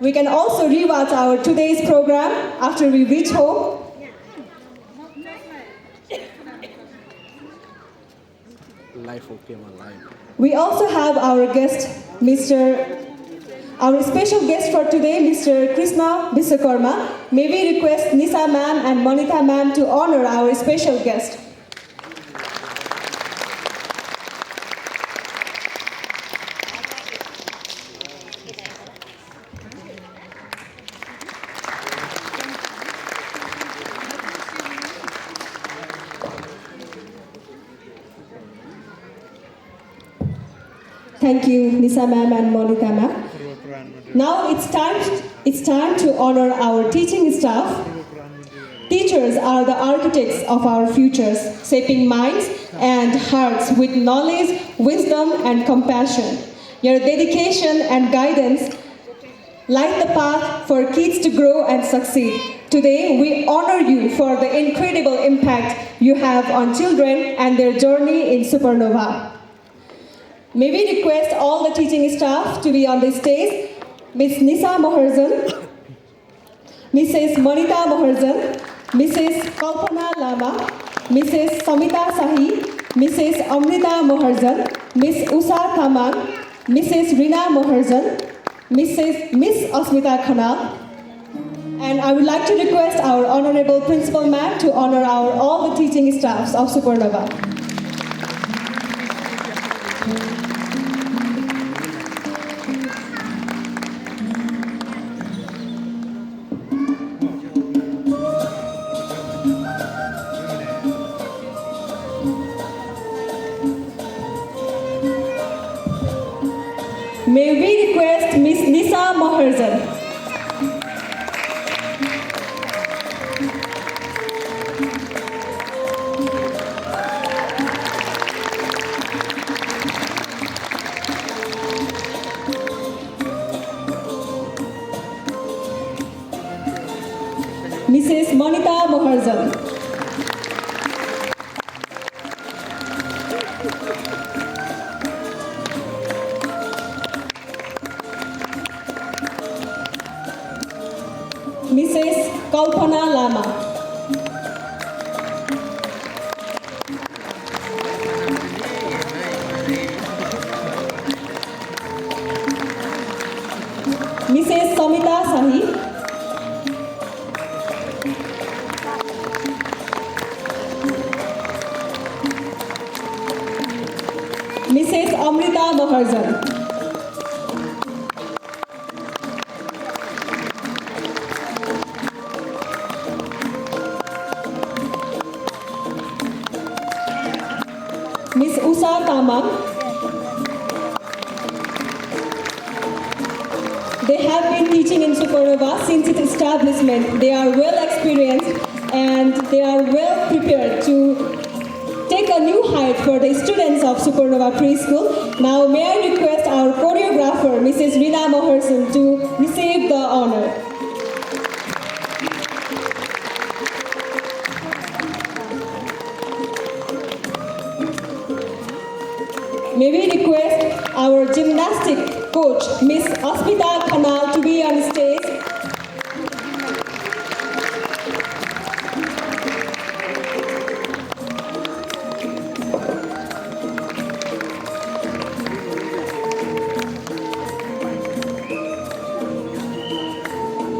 We can also rewatch our today's program after we reach home. Life okay, my life. We also have our special guest for today, Mr. Krishna Biswakarma. May we request Nisa ma'am and Monita ma'am to honor our special guest. Thank you, Nisa ma'am and Monita ma'am. Now it's time to honor our teaching staff. Teachers are the architects of our futures, shaping minds and hearts with knowledge, wisdom, and compassion. Your dedication and guidance light the path for kids to grow and succeed. Today, we honor you for the incredible impact you have on children and their journey in Supernova. May we request all the teaching staff to be on the stage. Ms. Nisa Moharjan, Mrs. Monita Moharjan, Mrs. Kalpana Lama, Mrs. Samita Sahi, Mrs. Amrita Moharjan, Ms. Usha Tamang, Mrs. Rina Moharjan, Miss Asmita Khanal, and I would like to request our Honorable Principal Ma'am to honor all the teaching staffs of Supernova. May we request Ms. Nisa Moharjan. Mrs. Monita Moharjan. Mrs. Kalpana Lama. Mrs. Samita Sahi. Mrs. Amrita Moharjan. Ms. Usha Tamang. They have been teaching in Supernova since its establishment. They are well experienced and they are well prepared to take a new height for the students of Supernova Preschool. Now may I request our choreographer, Mrs. Rina Moharjan, to receive the honor. May we request our gymnastic coach, Miss Asmita Khanal, to be on stage.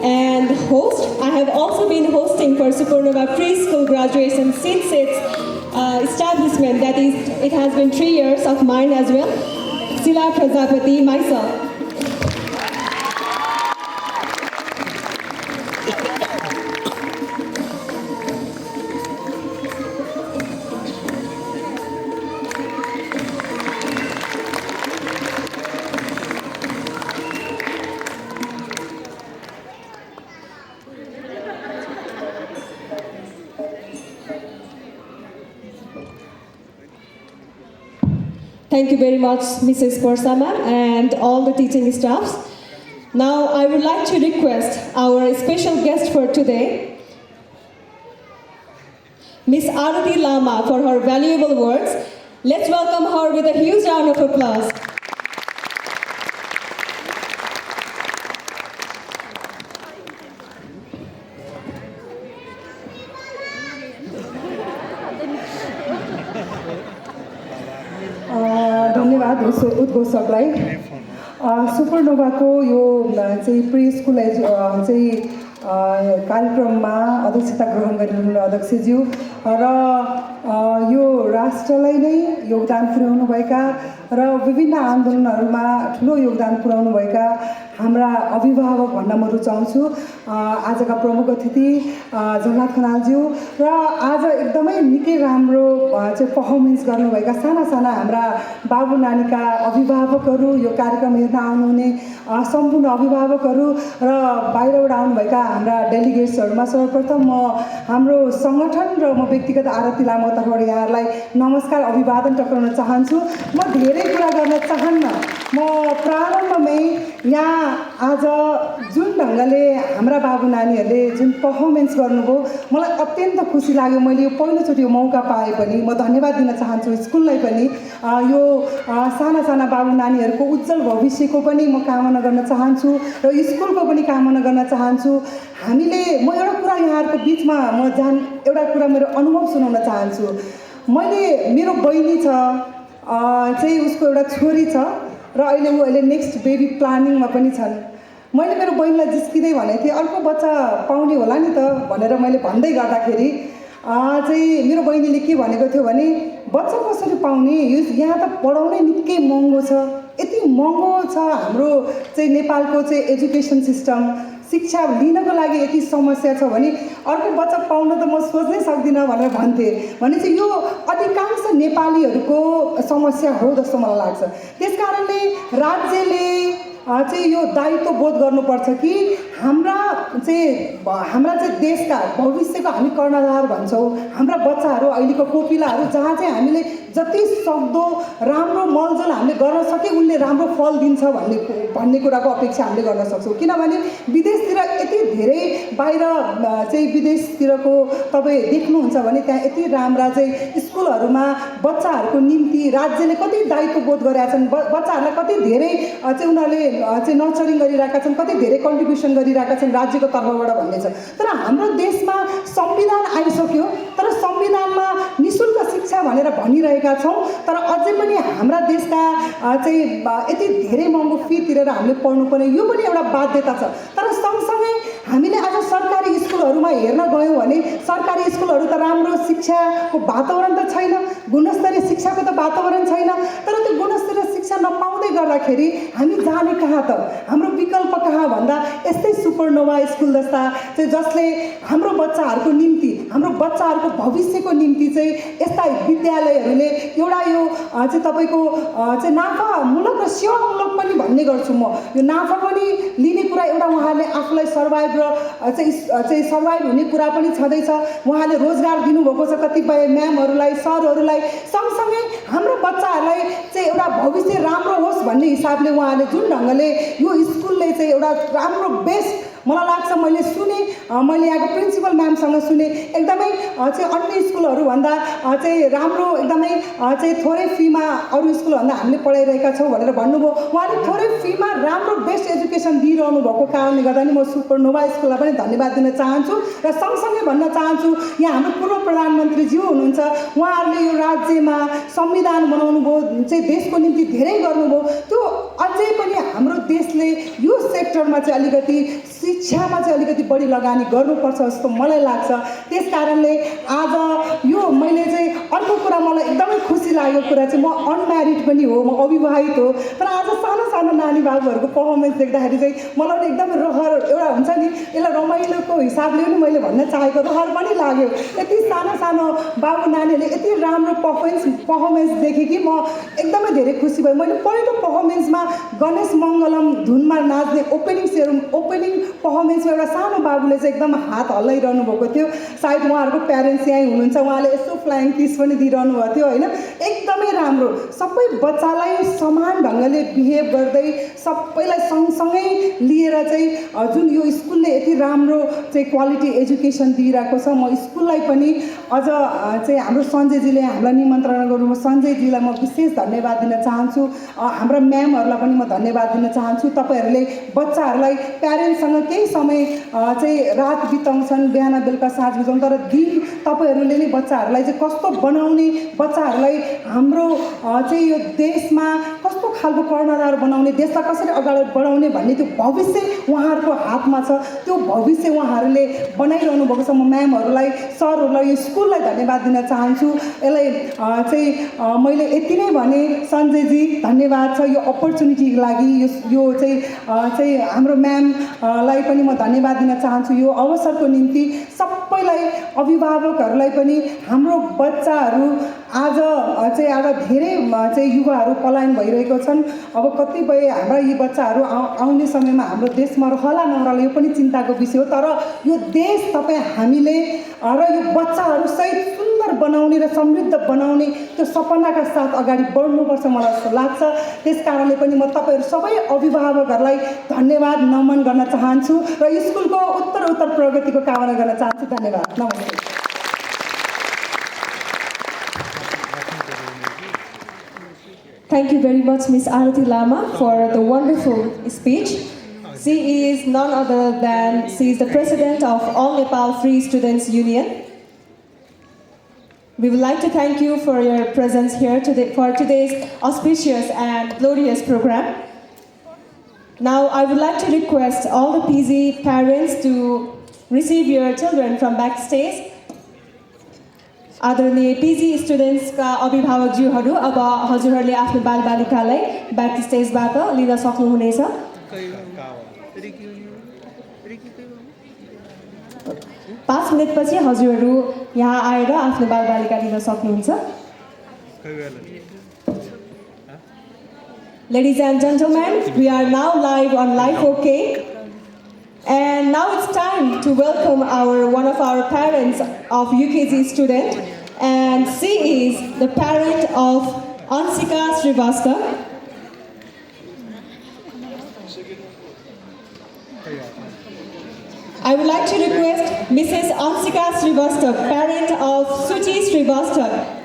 And host, I have also been hosting for Supernova Preschool graduation since its establishment. That is, it has been 3 years of mine as well. Sila Prajapati, myself. Thank you very much, Mrs. Korsama and all the teaching staffs. Now, I would like to request our special guest for today, Miss Arati Lama, for her valuable words. Let's welcome her with a huge round of applause. धन्यवाद उद्घोषकलाई। सुपरनोभाको यो चाहिँ pre school चाहिँ कार्यक्रममा अध्यक्षता ग्रहण गरिरहनु अध्यक्षज्यू र यो राष्ट्रलाई नै योगदान पुर्याउनुभएका र विभिन्न आन्दोलनहरूमा ठुलो योगदान पुर्याउनुभएका हाम्रा अभिभावक भन्न म रुचाउँछु। आजका प्रमुख अतिथि जगन्नाथ खनालज्यू र आज एकदमै निकै राम्रो चाहिँ पर्फर्मेन्स गर्नुभएका साना साना हाम्रा बाबु नानीका अभिभावकहरू, यो कार्यक्रम हेर्न आउनुहुने सम्पूर्ण अभिभावकहरू र बाहिरबाट आउनुभएका हाम्रा डेलिगेट्सहरूमा सर्वप्रथम म हाम्रो सङ्गठन र म व्यक्तिगत आरती लामाको तर्फबाट यहाँहरूलाई नमस्कार अभिवादन टक्राउन चाहन्छु। म धेरै कुरा गर्न चाहन्न। म प्रारम्भमै यहाँ आज जुन ढङ्गले हाम्रा बाबु नानीहरूले जुन पर्फर्मेन्स गर्नुभयो मलाई अत्यन्त खुसी लाग्यो। मैले यो पहिलोचोटि यो मौका पाएँ पनि म धन्यवाद दिन चाहन्छु स्कुललाई पनि। यो साना साना बाबु नानीहरूको उज्जवल भविष्यको पनि म कामना गर्न चाहन्छु र स्कुलको पनि कामना गर्न चाहन्छु। हामीले म एउटा कुरा यहाँहरूको बिचमा एउटा कुरा मेरो अनुभव सुनाउन चाहन्छु। मेरो बहिनी छ चाहिँ उसको एउटा छोरी छ र अहिले नेक्स्ट बेबी प्लानिङमा पनि छन्। मैले मेरो बहिनीलाई जिस्किँदै भनेको थिएँ अर्को बच्चा पाउने होला नि त भनेर मैले भन्दै गर्दाखेरि चाहिँ मेरो बहिनीले के भनेको थियो भने बच्चा कसरी पाउने, यहाँ त पढाउनै निकै महँगो छ, यति महँगो छ हाम्रो चाहिँ नेपालको चाहिँ एजुकेसन सिस्टम, शिक्षा लिनको लागि यति समस्या छ भने अर्को बच्चा पाउन त म सोच्नै सक्दिनँ भनेर भन्थे। भने चाहिँ यो अधिकांश नेपालीहरूको समस्या हो जस्तो मलाई लाग्छ। त्यस कारणले राज्यले चाहिँ यो दायित्व बोध गर्नुपर्छ कि हाम्रा चाहिँ देशका भविष्यको हामी कर्णधार भन्छौँ। हाम्रा बच्चाहरू अहिलेको कोपिलाहरू जहाँ चाहिँ हामीले जति सक्दो राम्रो मलजल हामीले गर्न सक्यो उनले राम्रो फल दिन्छ भन्ने कुराको अपेक्षा हामीले गर्न सक्छौँ। किनभने विदेशतिर यति धेरै बाहिर चाहिँ विदेशतिरको तपाईँ देख्नुहुन्छ भने त्यहाँ यति राम्रा चाहिँ स्कुलहरूमा बच्चाहरूको निम्ति राज्यले कति दायित्व बोध गरेका छन्, बच्चाहरूलाई कति धेरै चाहिँ उनीहरूले चाहिँ नर्चरिङ गरिरहेका छन्, कति धेरै कन्ट्रिब्युसन गरिरहेका छन् राज्यको तर्फबाट भन्ने छ। तर हाम्रो देशमा संविधान आइसक्यो तर संविधानमा निःशुल्क शिक्षा भनेर भनिरहेका छौँ तर अझै पनि हाम्रा देशका चाहिँ यति धेरै महँगो फी तिरेर हामीले पढ्नुपर्ने यो पनि एउटा बाध्यता छ। तर सँगसँगै हामीले आज सरकारी स्कुलहरूमा हेर्न गयौँ भने सरकारी स्कुलहरू त राम्रो शिक्षाको वातावरण त छैन, गुणस्तरीय शिक्षाको त वातावरण छैन। तर त्यो गुणस्तरीय शिक्षा नपाउँदै गर्दाखेरि हामी जाने कहाँ त, हाम्रो विकल्प कहाँ भन्दा यस्तै सुपरनोभा स्कुल जस्ता चाहिँ जसले हाम्रो बच्चाहरूको निम्ति, हाम्रो बच्चाहरूको भविष्यको निम्ति चाहिँ यस्ता विद्यालयहरूले एउटा यो चाहिँ तपाईँको चाहिँ नाफामूलक र सेवामूलक पनि भन्ने गर्छु म। यो नाफा पनि लिने कुरा एउटा उहाँहरूले आफूलाई सर्भाइभ र चाहिँ सर्भाइभ हुने कुरा पनि छँदैछ। उहाँले रोजगार दिनुभएको छ कतिपय म्यामहरूलाई, सरहरूलाई। सँगसँगै हाम्रो बच्चाहरूलाई चाहिँ एउटा भविष्य राम्रो होस् भन्ने हिसाबले उहाँले जुन ढङ्गले यो स्कुलले चाहिँ एउटा राम्रो बेस्ट मलाई लाग्छ मैले सुने, मैले यहाँको प्रिन्सिपल म्यामसँग सुने एकदमै चाहिँ अन्य स्कुलहरूभन्दा चाहिँ राम्रो एकदमै चाहिँ थोरै फीमा अरू स्कुलभन्दा हामीले पढाइरहेका छौँ भनेर भन्नुभयो। उहाँले थोरै फीमा राम्रो बेस्ट एजुकेसन दिइरहनु भएको कारणले गर्दा नि म सुपरनोभा स्कुललाई पनि धन्यवाद दिन चाहन्छु। र सँगसँगै भन्न चाहन्छु यहाँ हाम्रो पूर्व प्रधानमन्त्रीज्यू हुनुहुन्छ, उहाँहरूले यो राज्यमा संविधान बनाउनु भयो, चाहिँ देशको निम्ति धेरै गर्नुभयो। त्यो अझै पनि हाम्रो देशले यो सेक्टरमा चाहिँ अलिकति शिक्षामा चाहिँ अलिकति बढी लगानी गर्नुपर्छ जस्तो मलाई लाग्छ। त्यस कारणले आज यो मैले चाहिँ अर्को कुरा मलाई एकदमै खुसी लागेको कुरा चाहिँ म अनम्यारिड पनि हो, म अविवाहित हो, तर आज सानो सानो नानी बाबुहरूको पर्फर्मेन्स देख्दाखेरि चाहिँ मलाई एकदमै रहर एउटा हुन्छ नि यसलाई रमाइलोको हिसाबले पनि मैले भन्न चाहेको रहर पनि लाग्यो। यति सानो सानो बाबु नानीहरूले यति राम्रो पर्फर्मेन्स देखेँ कि म एकदमै धेरै खुसी भएँ। मैले पहिलो पर्फर्मेन्समा गणेश मङ्गलम धुनमा नाच्ने ओपनिङ पर्फर्मेन्समा एउटा सानो बाबुले चाहिँ एकदम हात हल्लाइरहनु भएको थियो। सायद उहाँहरूको प्यारेन्ट्स यहीँ हुनुहुन्छ, उहाँले यसो फ्लाइङ किस पनि दिइरहनु भएको थियो होइन। एकदमै राम्रो सबै बच्चालाई समान ढङ्गले बिहेभ गरेर गर्दै सबैलाई सँगसँगै लिएर चाहिँ जुन यो स्कुलले यति राम्रो चाहिँ क्वालिटी एजुकेसन दिइरहेको छ, म स्कुललाई पनि अझ चाहिँ हाम्रो सञ्जयजीले हामीलाई निमन्त्रणा गर्नुभयो, सञ्जयजीलाई म विशेष धन्यवाद दिन चाहन्छु। हाम्रा म्यामहरूलाई पनि म धन्यवाद दिन चाहन्छु। तपाईँहरूले बच्चाहरूलाई प्यारेन्ट्ससँग केही समय चाहिँ रात बिताउँछन्, बिहान बेलुका साँझ बिताउँछन्, तर दिन तपाईँहरूले नै बच्चाहरूलाई चाहिँ कस्तो बनाउने, बच्चाहरूलाई हाम्रो चाहिँ यो देशमा कस्तो खालको कर्णधार बनाउने, देशलाई कसरी अगाडि बढाउने भन्ने त्यो भविष्य उहाँहरूको हातमा छ। त्यो भविष्य उहाँहरूले बनाइरहनु भएको छ। म म्यामहरूलाई, सरहरूलाई, यो स्कुललाई धन्यवाद दिन चाहन्छु। यसलाई चाहिँ मैले यति नै भने, सञ्जयजी धन्यवाद छ यो अपर्च्युनिटीको लागि। यो चाहिँ हाम्रो म्यामलाई पनि म धन्यवाद दिन चाहन्छु यो अवसरको निम्ति। सबैलाई, अभिभावकहरूलाई पनि, हाम्रो बच्चाहरू आज धेरै चाहिँ युवाहरू पलायन भइरहेको छन्। अब कतिपय हाम्रा यी बच्चाहरू आउने समयमा हाम्रो देशमा रहला नरहला यो पनि चिन्ताको विषय हो। तर यो देश तपाईँ हामीले र यो बच्चाहरू सहित सुन्दर बनाउने र समृद्ध बनाउने त्यो सपनाका साथ अगाडि बढ्नुपर्छ मलाई जस्तो लाग्छ। त्यस कारणले पनि म तपाईँहरू सबै अभिभावकहरूलाई धन्यवाद नमन गर्न चाहन्छु र स्कुलको उत्तर प्रगतिको कामना गर्न चाहन्छु। धन्यवाद, नमस्ते। Thank you very much, Ms. Arati Lama, for the wonderful speech. She is none other than, she is the president of All Nepal Free Students Union. We would like to thank you for your presence here today, for today's auspicious and glorious program. Now, I would like to request all the PZ parents to receive your children from backstage. आदरणीय PG स्टुडेन्ट्सका अभिभावकज्यूहरू, अब हजुरहरूले आफ्नो बालबालिकालाई back स्टेजबाट लिन सक्नुहुनेछ। 5 मिनटपछि हजुरहरू यहाँ आएर आफ्नो बालबालिका लिन सक्नुहुन्छ। Ladies and gentlemen, we are now live on Life OK. And now it's time to welcome one of our parents of UKG student, and she is the parent of Ansika Srivastava. I would like to request Mrs. Ansika Srivastava, parent of Suchi Srivastava.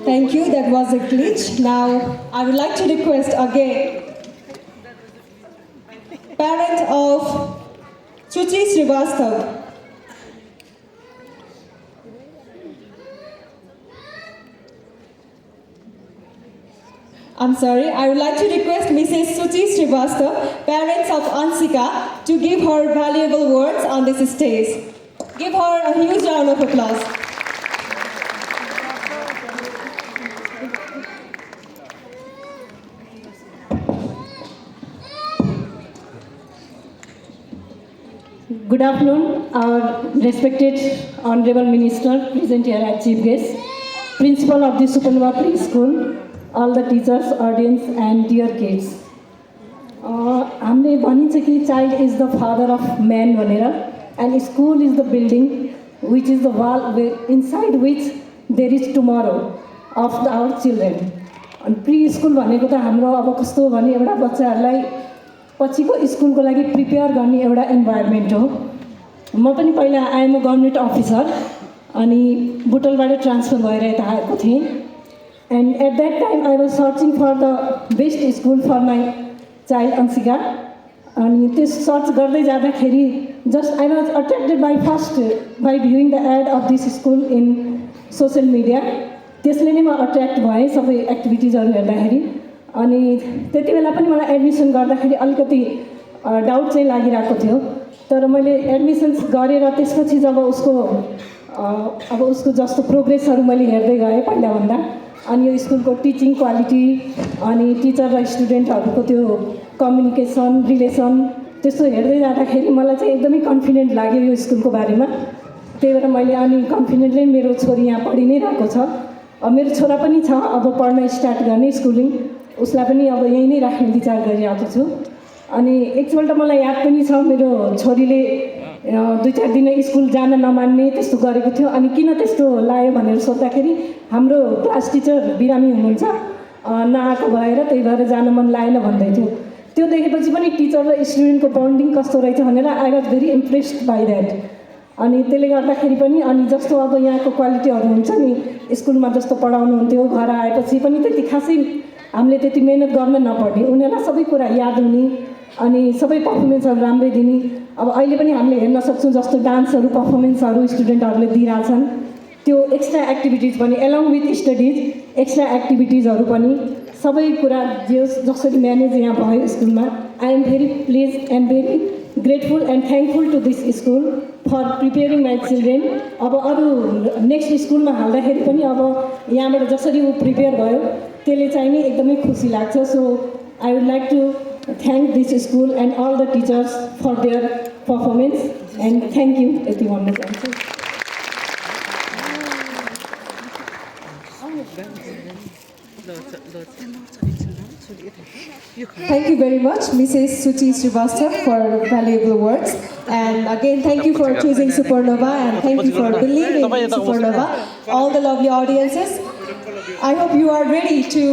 Thank you, that was a glitch. Now, I would like to request again, parent of Suchi Srivastava. I'm sorry, I would like to request Mrs. Suchi Srivastava, parents of Ansika, to give her valuable words on this stage. Give her a huge round of applause. Good afternoon, our respected Honorable Minister, present here as Chief Guest, Principal of the Supernova Preschool, all the teachers, audience and dear kids. हामीले भनिन्छ कि child is the father of man भनेर, and school is the building which is the wall inside which there is tomorrow of our children. अनि pre school भनेको त हाम्रो अब कस्तो भने एउटा बच्चाहरूलाई पछिको स्कुलको लागि प्रिपेयर गर्ने एउटा इन्भाइरोमेन्ट हो। म पनि पहिला आइएम अ गभर्नमेन्ट अफिसर, अनि बुटलबाट ट्रान्सफर भएर यता आएको थिएँ। And at that time I was searching for the best school for my child Anshika. अनि त्यो सर्च गर्दै जाँदाखेरि just I was attracted by viewing the ad of this school in social media. त्यसले नै म अट्र्याक्ट भएँ सबै एक्टिभिटिजहरू हेर्दाखेरि। अनि त्यति बेला पनि मलाई एडमिसन गर्दाखेरि अलिकति डाउट चाहिँ लागिरहेको थियो, तर मैले एडमिसन्स गरेर त्यसपछि जब उसको जस्तो प्रोग्रेसहरू मैले हेर्दै गएँ पहिलाभन्दा, अनि यो स्कुलको टिचिङ क्वालिटी अनि टिचर र स्टुडेन्टहरूको त्यो कम्युनिकेसन रिलेसन त्यस्तो हेर्दै जाँदाखेरि मलाई चाहिँ एकदमै कन्फिडेन्ट लाग्यो यो स्कुलको बारेमा। त्यही भएर मैले अनि कन्फिडेन्टली मेरो छोरी यहाँ पढि नै रहेको छ। मेरो छोरा पनि छ अब पढ्न स्टार्ट गर्ने स्कुलिङ, उसलाई पनि अब यहीँ नै राख्ने विचार गरिरहेको छु। अनि एकपल्ट मलाई याद पनि छ मेरो छोरीले 2-4 दिन स्कुल जान नमान्ने त्यस्तो गरेको थियो। अनि किन त्यस्तो लाग्यो भनेर सोद्धाखेरि हाम्रो क्लास टिचर बिरामी हुनुहुन्छ नआएको भएर त्यही भएर जान मन लागेन भन्दै थियो। त्यो देखेपछि पनि टिचर र स्टुडेन्टको बन्डिङ कस्तो रहेछ भनेर I was very impressed by that. अनि त्यसले गर्दाखेरि पनि अनि जस्तो अब यहाँको क्वालिटीहरू हुन्छ नि स्कुलमा जस्तो पढाउनुहुन्थ्यो घर आएपछि पनि त्यति खासै हामीले त्यति मिहिनेत गर्न नपर्ने, उनीहरूलाई सबै कुरा याद हुने अनि सबै पर्फर्मेन्सहरू राम्रै दिने। अब अहिले पनि हामीले हेर्न सक्छौँ जस्तो डान्सहरू पर्फर्मेन्सहरू स्टुडेन्टहरूले दिइरहेछन्, त्यो एक्स्ट्रा एक्टिभिटिज पनि एलङ विथ स्टडिज एक्स्ट्रा एक्टिभिटिजहरू पनि सबै कुरा जसरी म्यानेज यहाँ भयो स्कुलमा। I am very pleased and very grateful and thankful to this school for preparing my children. अब अरू नेक्स्ट स्कुलमा हाल्दाखेरि पनि अब यहाँबाट जसरी ऊ प्रिपेयर भयो त्यसले चाहिँ नि एकदमै खुसी लाग्छ। So I would like to thank this school and all the teachers for their performance and thank you यति भन्न चाहन्छु। Thank you very much, Mrs. Suchi Srivastava, for valuable words. And again, thank you for choosing Supernova and thank you for believing in Supernova. All the lovely audiences, I hope you are ready to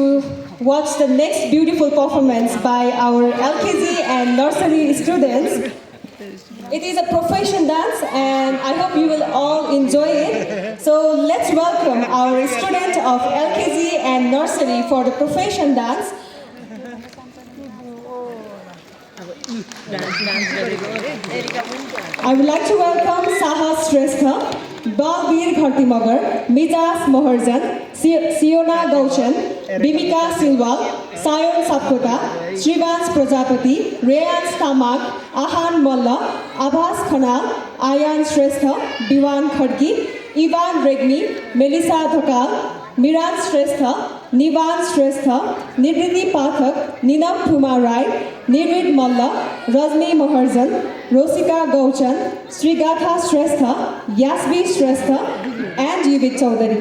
watch the next beautiful performance by our LKG and nursery students. It is a profession dance and I hope you will all enjoy it. So let's welcome our student of LKG and nursery for the profession dance. I would like to welcome Sahas Shrestha, Balbir Ghartimagar, Mijas Moharjan, Siona Gauchan, Bimika Silwal, Sayon Sapkota, Srivans Prajapati, Rayans Tamag, Ahan Malla, Abbas Khanal, Ayan Shrestha, Diwan Khadki, Ivan Regni, Melissa Dhokal, Miran Shrestha, Nivan Shrestha, Nivriti Pathak, Ninam Thuma Rai, Nirvid Malla, Rajni Moharjan, Rosika Gauchan, Srigatha Shrestha, Yasvi Shrestha, and Jivit Chaudhary.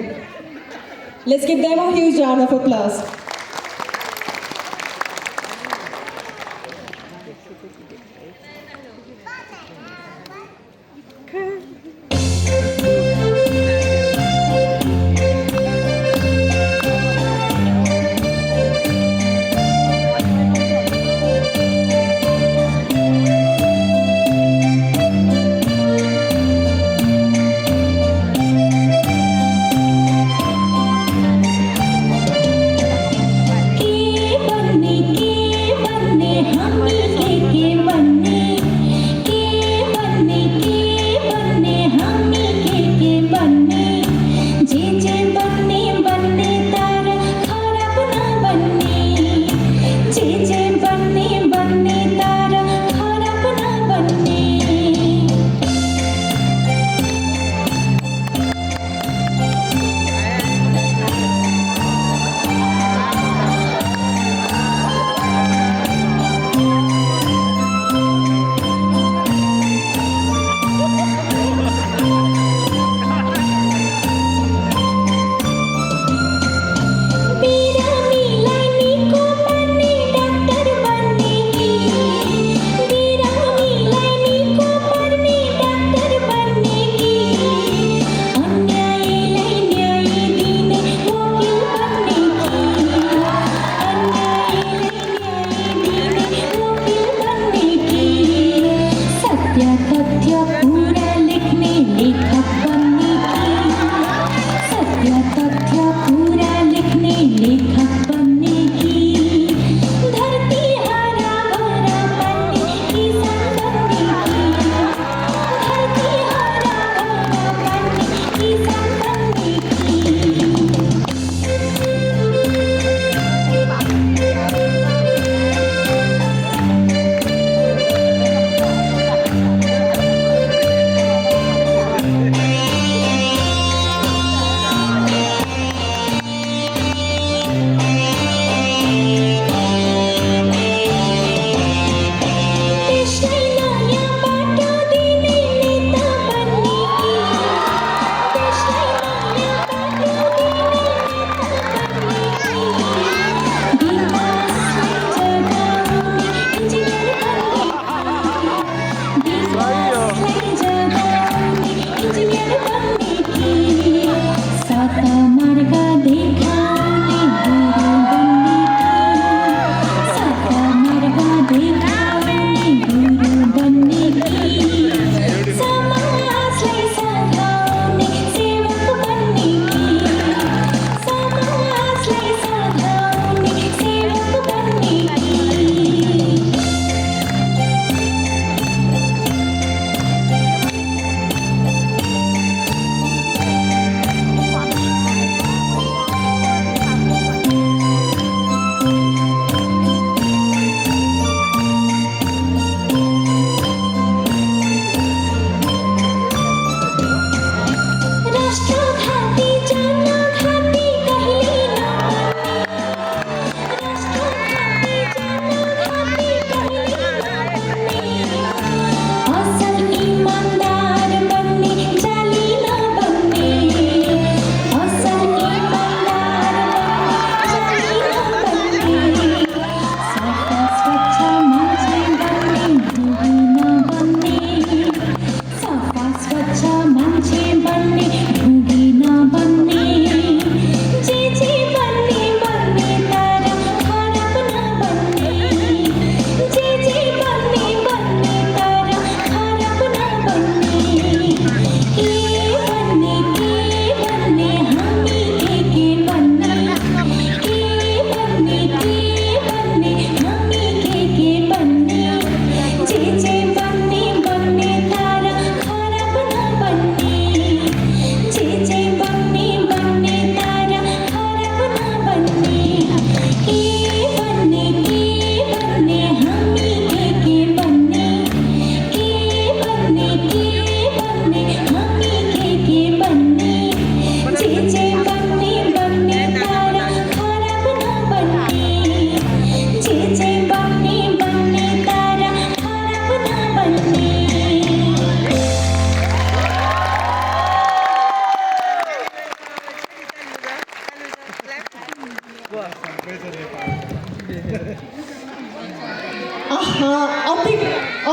Let's give them a huge round of applause.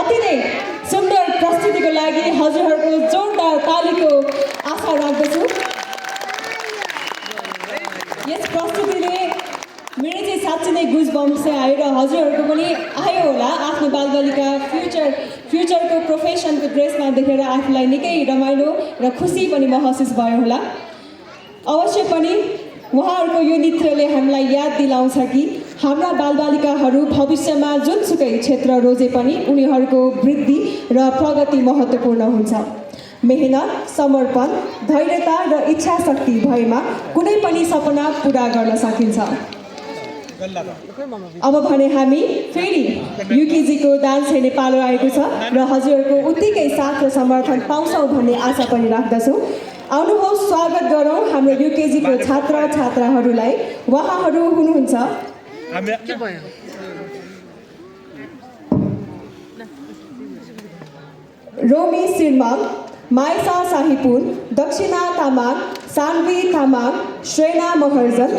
अति नै सुन्दर प्रस्तुतिको लागि हजुरहरूको जोरदार तालीको आशा राख्दछु। Yes प्रस्तुतिले मेरो चाहिँ साँच्चै नै गुजबम्स चाहिँ आयो र हजुरहरूको पनि आयो होला। आफ्नो बालबालिका फ्युचरको प्रोफेसनको ड्रेसमा देखेर आफूलाई निकै रमाइलो र खुसी पनि महसुस भयो होला। अवश्य पनि उहाँहरूको यो नृत्यले हामीलाई याद दिलाउँछ कि हाम्रा बालबालिकाहरू भविष्यमा जुनसुकै क्षेत्र रोजे पनि उनीहरूको वृद्धि र प्रगति महत्त्वपूर्ण हुन्छ। मेहनत, समर्पण, धैर्यता र इच्छा शक्ति भएमा कुनै पनि सपना पुरा गर्न सकिन्छ। अब भने हामी फेरि युकेजीको डान्स हेर्ने पालो आएको छ र हजुरहरूको उत्तिकै साथ र समर्थन पाउँछौँ भन्ने आशा पनि राख्दछु। आउनुहोस् स्वागत गरौँ हाम्रो युकेजीको छात्र छात्राहरूलाई। उहाँहरू हुनुहुन्छ रोमी सिर्माङ, माइसा साहिपुन, दक्षिणा तामाङ, सान्वी तामाङ, श्रेना महर्जन,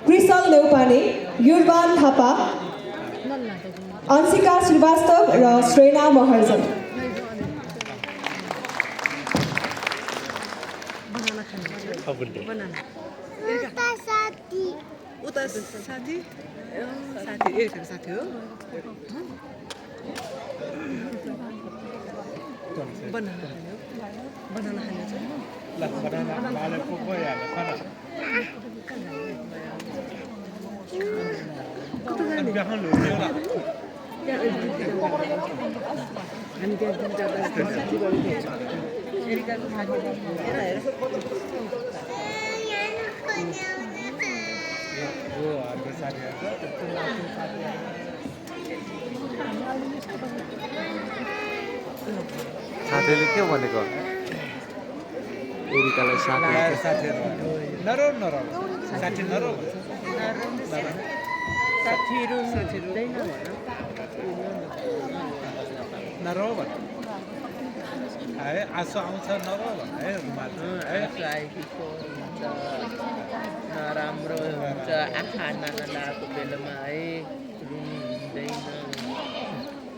क्रिसल नेउपाने, युर्वान थापा, अंशिका श्रीवास्तव र श्रेना महर्जन। उता साथी एकजना साथी हो बनाना खाने छ ल बनाना लाले को गइहाल्छ खाना कता जाने बिहान हो नि होला हामी त्यहाँ जाँदा साथी गर्दै छ एरिकाको साथी यता हेर वो हाम्रो साथीहरु साथीले के भनेको एरिकालाई साथीहरु नरो साथीहरु हुँदैन नरो भन है आसो आउँछ नरो भन है रुमाल है आइको नराम्रो हुन्छ आँखा नाना लगाएको बेलामा है रुम हुँदैन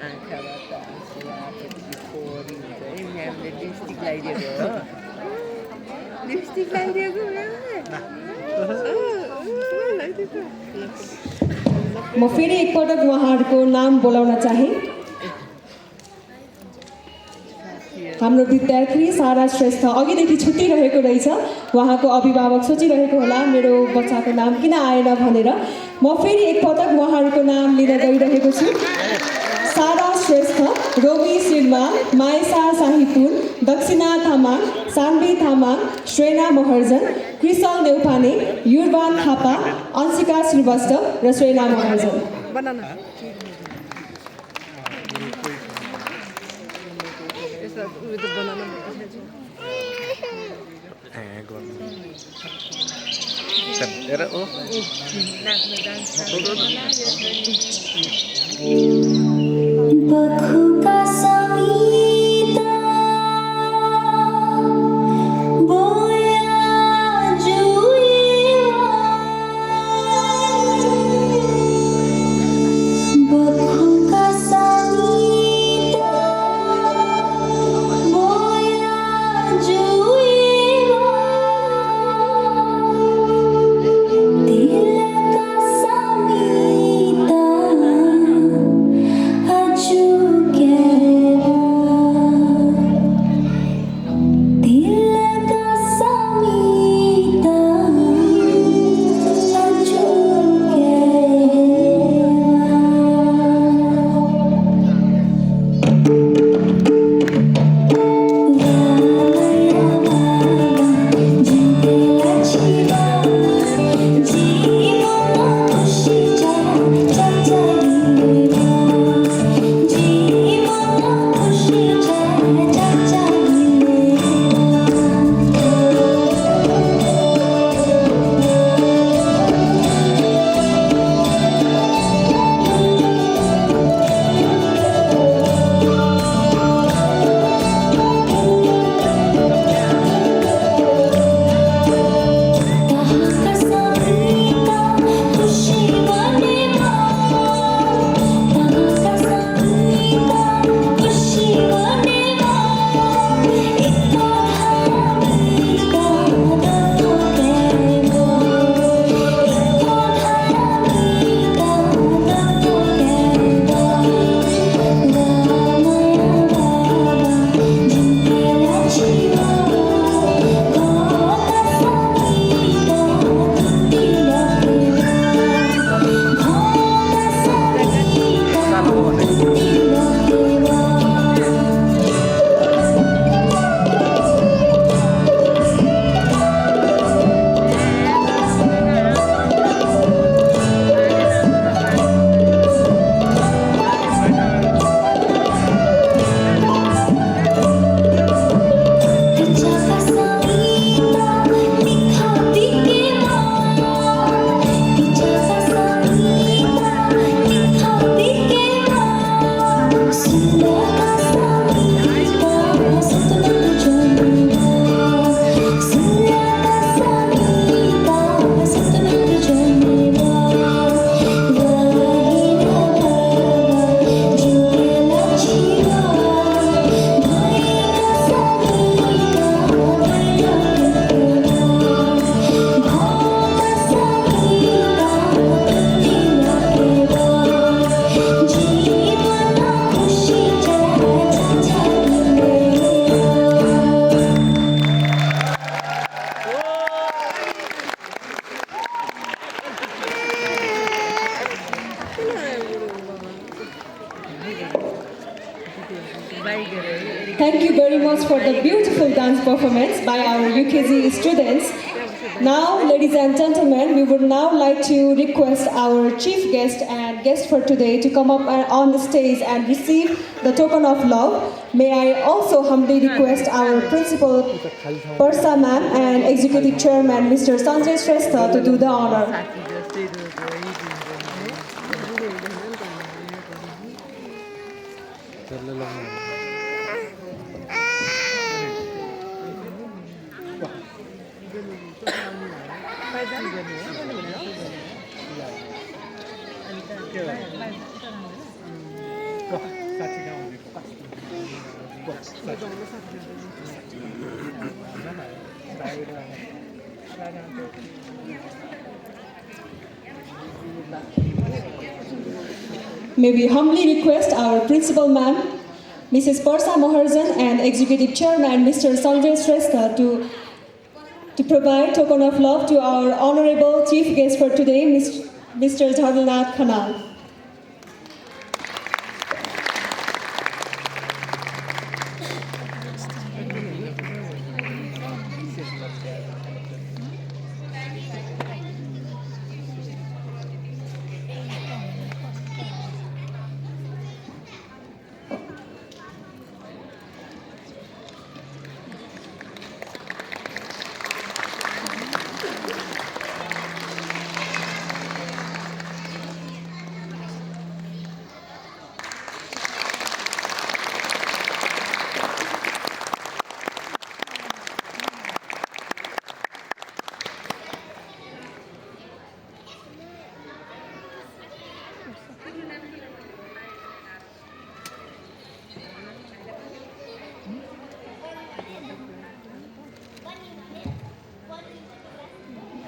आँखाबाट आँसु आएपछि फोरी हुन्छ है म्यामले लिपस्टिक लगाइदिएको हो लिपस्टिक लगाइदिएको म फेरि एकपटक उहाँहरूको नाम बोलाउन चाहे। हाम्रो विद्यार्थी सारा श्रेष्ठ अघिदेखि छुट्टिरहेको रहेछ। उहाँको अभिभावक सोचिरहेको होला मेरो बच्चाको नाम किन आएन भनेर। म फेरि एकपटक उहाँहरूको नाम लिन गइरहेको छु। सारा श्रेष्ठ, रोमी सिर्मा, माइसा साहिपुन, दक्षिणा तामाङ, सान्वी तामाङ, श्रेना महर्जन, क्रिसल नेउपाने, युर्वान थापा, अंशिका श्रीवास्तव र श्रेना महर्जन। बखुका समीता बोया जुएवा बखुका समीता बोया जुएवा दिल का Samita Thank you very much for the beautiful dance performance by our UKG students. Now, ladies and gentlemen, we would now like to request our chief guest and guest for today to come up on the stage and receive the token of love. May I also humbly request our principal, Parsa ma'am, and executive chairman, Mr. Sanjay Shrestha, to do the honor. May we humbly request our principal ma'am, Mrs. Parsa Maharjan, and executive chairman, Mr. Sanjay Shrestha, to provide token of love to our honorable chief guest for today, Mr. Jharlnath Khanal.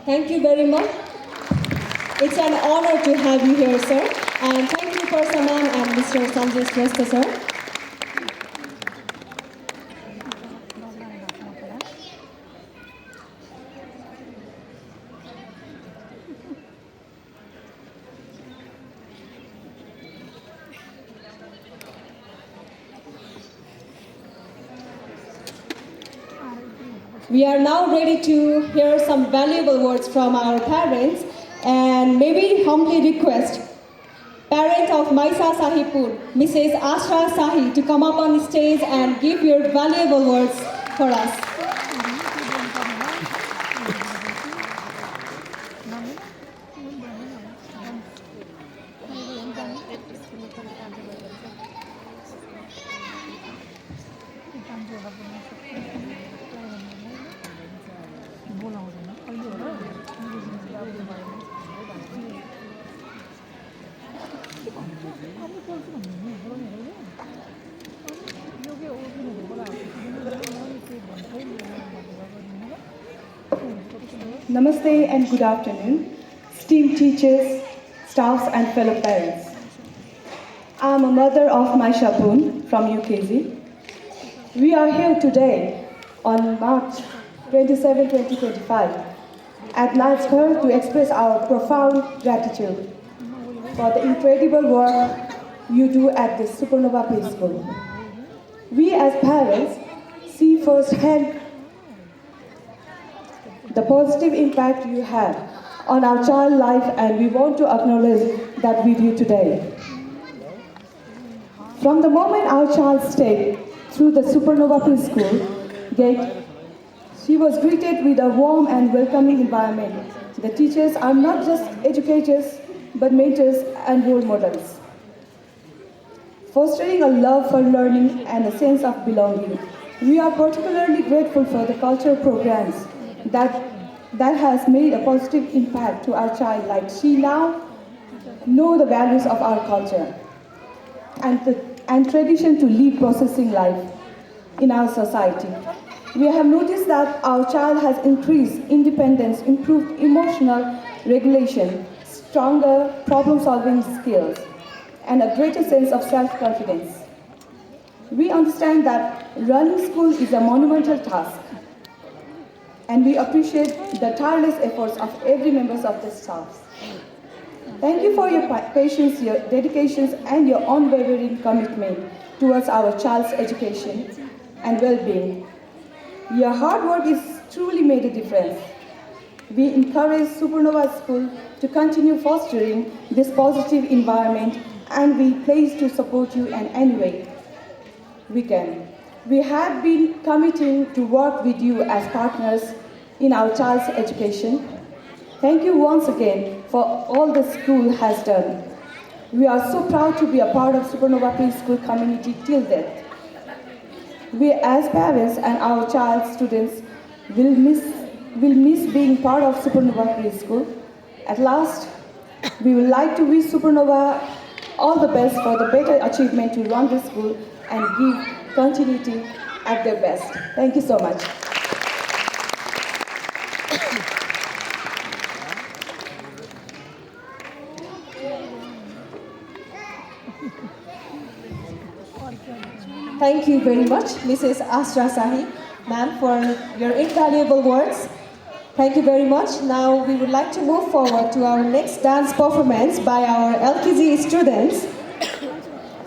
Thank you very much. It's an honor to have you here, sir. And thank you, Parsa ma'am and Mr. Sanjay Shrestha, sir. We are now ready to hear some valuable words from our parents, and may we humbly request parent of Maisa Sahipur, Mrs. Ashra Sahi, to come up on the stage and give your valuable words for us. Namaste and good afternoon, esteemed teachers, staffs and fellow parents. I am a mother of Maisha Poon from UKG. We are here today on March 27, 2025 at Nalskhar to express our profound gratitude for the incredible work you do at the Supernova Preschool. We as parents see firsthand the positive impact you have on our child life, and we want to acknowledge that with you today. From the moment our child stepped through the Supernova Preschool gate, she was greeted with a warm and welcoming environment. The teachers are not just educators, but mentors and role models, fostering a love for learning and a sense of belonging. We are particularly grateful for the cultural programs that has made a positive impact to our child, like she now know the values of our culture and tradition to lead processing life in our society. We have noticed that our child has increased independence, improved emotional regulation, stronger problem-solving skills, and a greater sense of self-confidence. We understand that running school is a monumental task, and we appreciate the tireless efforts of every member of the staff. Thank you for your patience, your dedications, and your unwavering commitment towards our child's education and well-being. Your hard work has truly made a difference. We encourage Supernova School to continue fostering this positive environment, and we pledge to support you in any way we can. We have been committing to work with you as partners in our child's education. Thank you once again for all the school has done. We are so proud to be a part of Supernova Preschool community till death. We as parents and our child students will miss being part of Supernova Preschool. At last, we would like to wish Supernova all the best for the better achievement to run the school and give continuity at their best. Thank you so much. Thank you very much, Mrs. Asra Sahi, ma'am, for your invaluable words. Thank you very much. Now we would like to move forward to our next dance performance by our LKG students.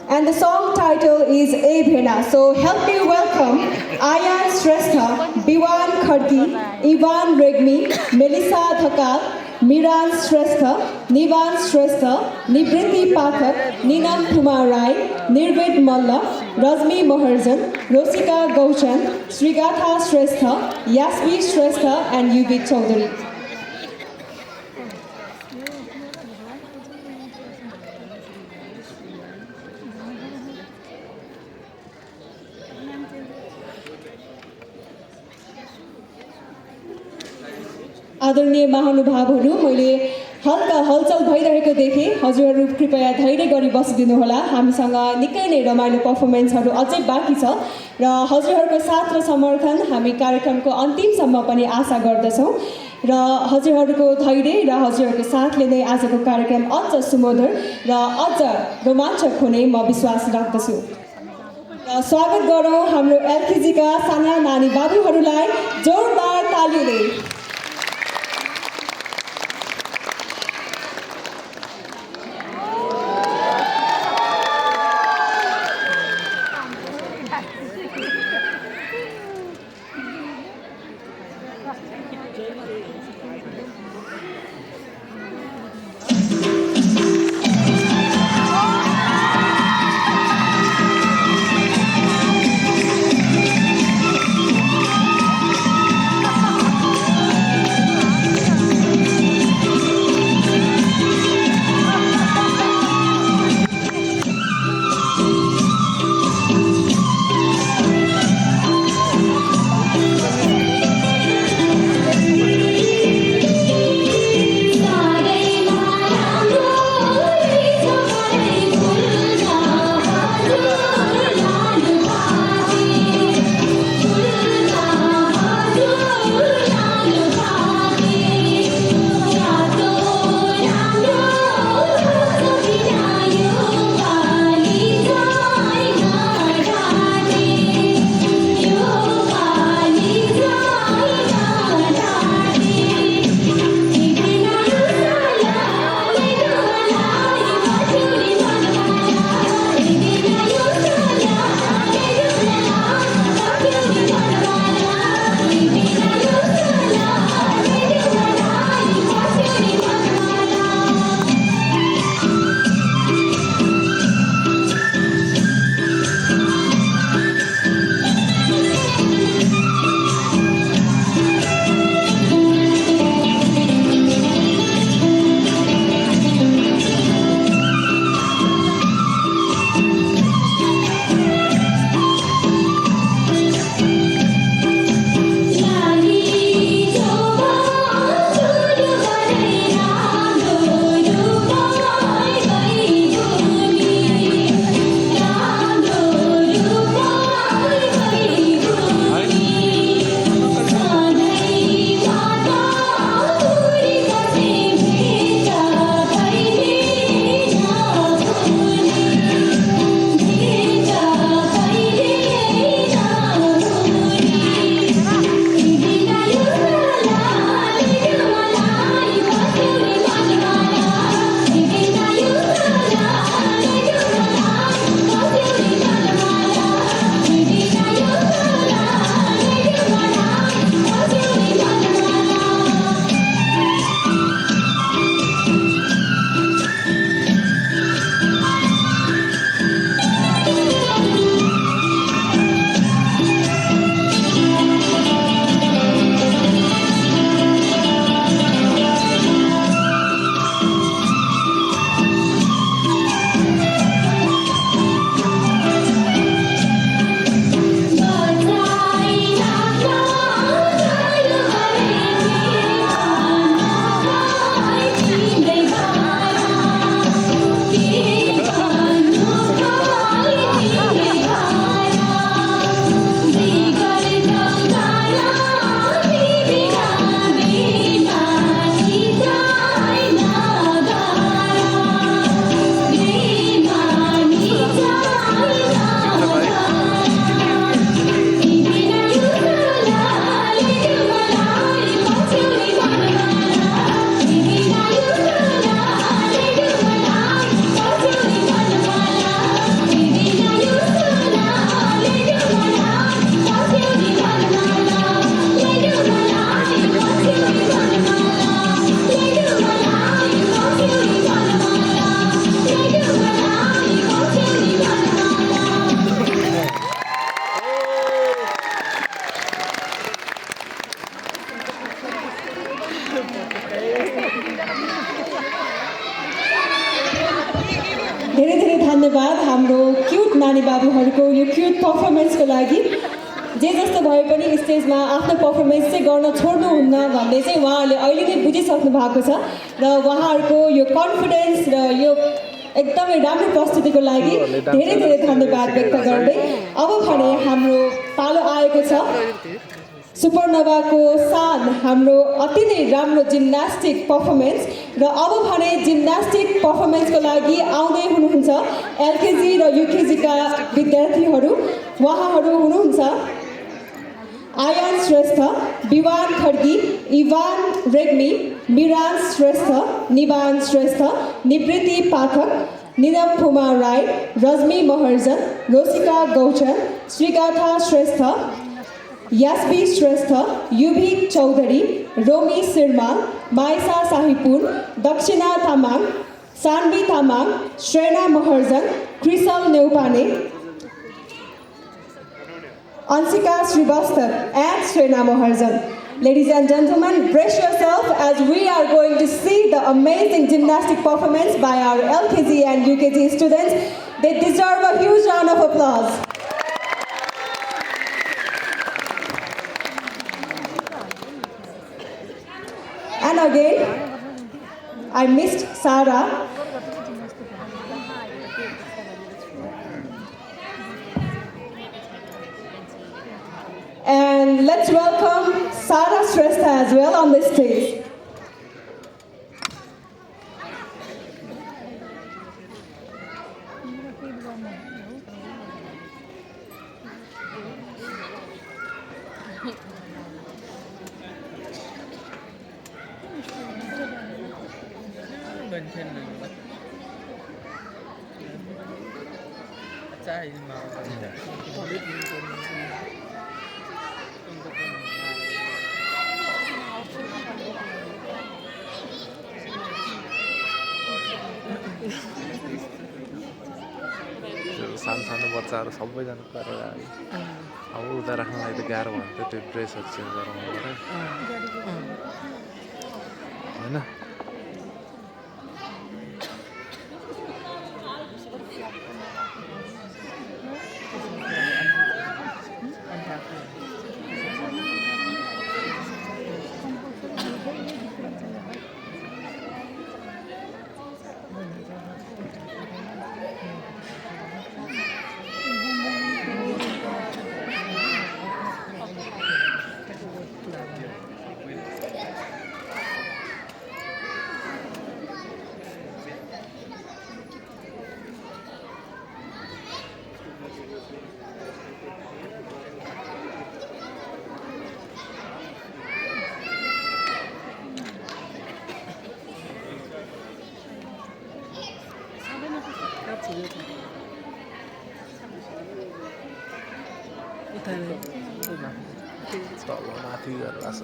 And the song title is A Bhena. So help me welcome Ayan Shrestha, Biwan Khadki, Ivan Regmi, Melissa Thakal, Miran Shrestha, Nivan Shrestha, Nibriti Pathak, Ninam Kumar Rai, Nirved Malla, Razmi Moharjan, Rosika Gauchan, Srigatha Shrestha, Yasvi Shrestha, and Yuvik Chaudhary. आदरणीय महानुभावहरू, मैले हल्का हलचल भइरहेको देखेँ। हजुरहरू कृपया धैर्य गरी बसिदिनुहोला। हामीसँग निकै नै रमाइलो पर्फर्मेन्सहरू अझै बाँकी छ र हजुरहरूको साथ र समर्थन हामी कार्यक्रमको अन्तिमसम्म पनि आशा गर्दछौँ र हजुरहरूको धैर्य र हजुरहरूको साथले नै आजको कार्यक्रम अझ सुमधुर र अझ रोमाञ्चक हुने म विश्वास राख्दछु। र स्वागत गरौँ हाम्रो एलकेजीका साना नानी बाबुहरूलाई जोरदार तालीले। बाबुहरूको यो क्युट पर्फर्मेन्सको लागि जे जस्तो भए पनि स्टेजमा आफ्नो पर्फर्मेन्स चाहिँ गर्न छोड्नुहुन्न भन्ने चाहिँ उहाँहरूले अहिले नै बुझिसक्नु भएको छ र उहाँहरूको यो कन्फिडेन्स र यो एकदमै राम्रो प्रस्तुतिको लागि धेरै धेरै धन्यवाद व्यक्त गर्दै अब भने हाम्रो पालो आएको छ सुपरनोभाको सान हाम्रो अति नै राम्रो जिम्नास्टिक पर्फर्मेन्स र अब भने जिम्नास्टिक पर्फर्मेन्सको लागि आउँदै हुनुहुन्छ एलकेजी र युकेजीका विद्यार्थीहरू उहाँहरू हुनुहुन्छ आयान श्रेष्ठ, विवान खड्गी, इवान रेग्मी, मिरान श्रेष्ठ, निवान श्रेष्ठ, निवृत्ति पाठक, निरम फुमा राई, रजमी महर्जन, रोसिका गौचर, श्रीगाथा श्रेष्ठ, यास्बी श्रेष्ठ, युभिक चौधरी, रोमी सिरमाल, माइसा साहिपुर, दक्षिणा Tamang, Saanvi Tamang, श्रेणा Maharjan, CRISIL Neupane, Ansika Srivastava and Srena Maharjan. Ladies and gentlemen, brace yourself as we are going to see the amazing gymnastic performance by our LKG and UKG students. They deserve a huge round of applause. And again, I missed Sarah. And let's welcome Sarah Shrestha as well on the stage. सानो बच्चाहरू सबैजना गरेर आयो अब उता राख्नलाई त गाह्रो भयो त्यो ड्रेसहरू चेन्ज गराउनु पऱ्यो होइन तल माथि गरेर छ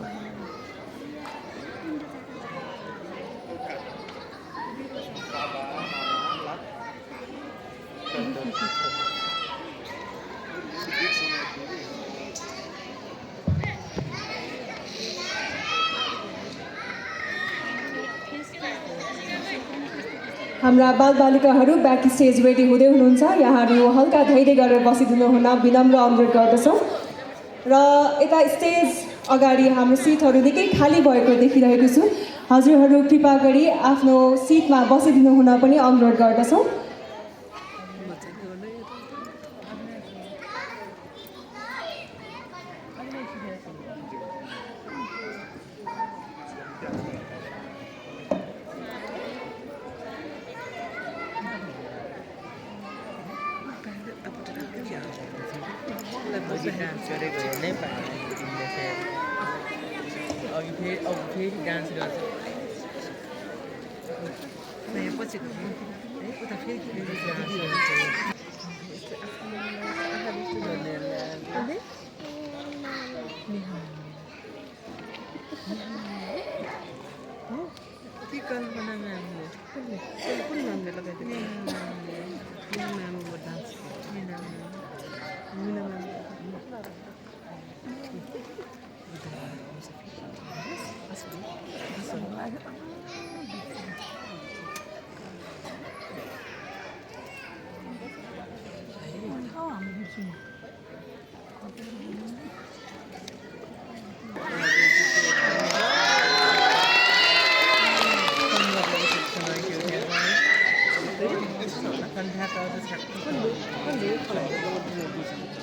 हाम्रा बालबालिकाहरू ब्याक स्टेज रेडी हुँदै हुनुहुन्छ यहाँहरू हल्का धैर्य गरेर बसिदिनु हुन विनम्र अनुरोध गर्दछौँ र यता स्टेज अगाडि हाम्रो सिटहरू निकै खाली भएको देखिरहेको छु हजुरहरू कृपा गरी आफ्नो सिटमा बसिदिनु हुन पनि अनुरोध गर्दछौँ डान्स गरेको हेर्नै पाएँ तिमीले फेरि अब फेरि डान्स गर्छ यहाँ पछि उता फेरि कल्पना म्यामले कुन नामले लगाइदिएको म्यामको डान्स मिना म्याम Ini kalau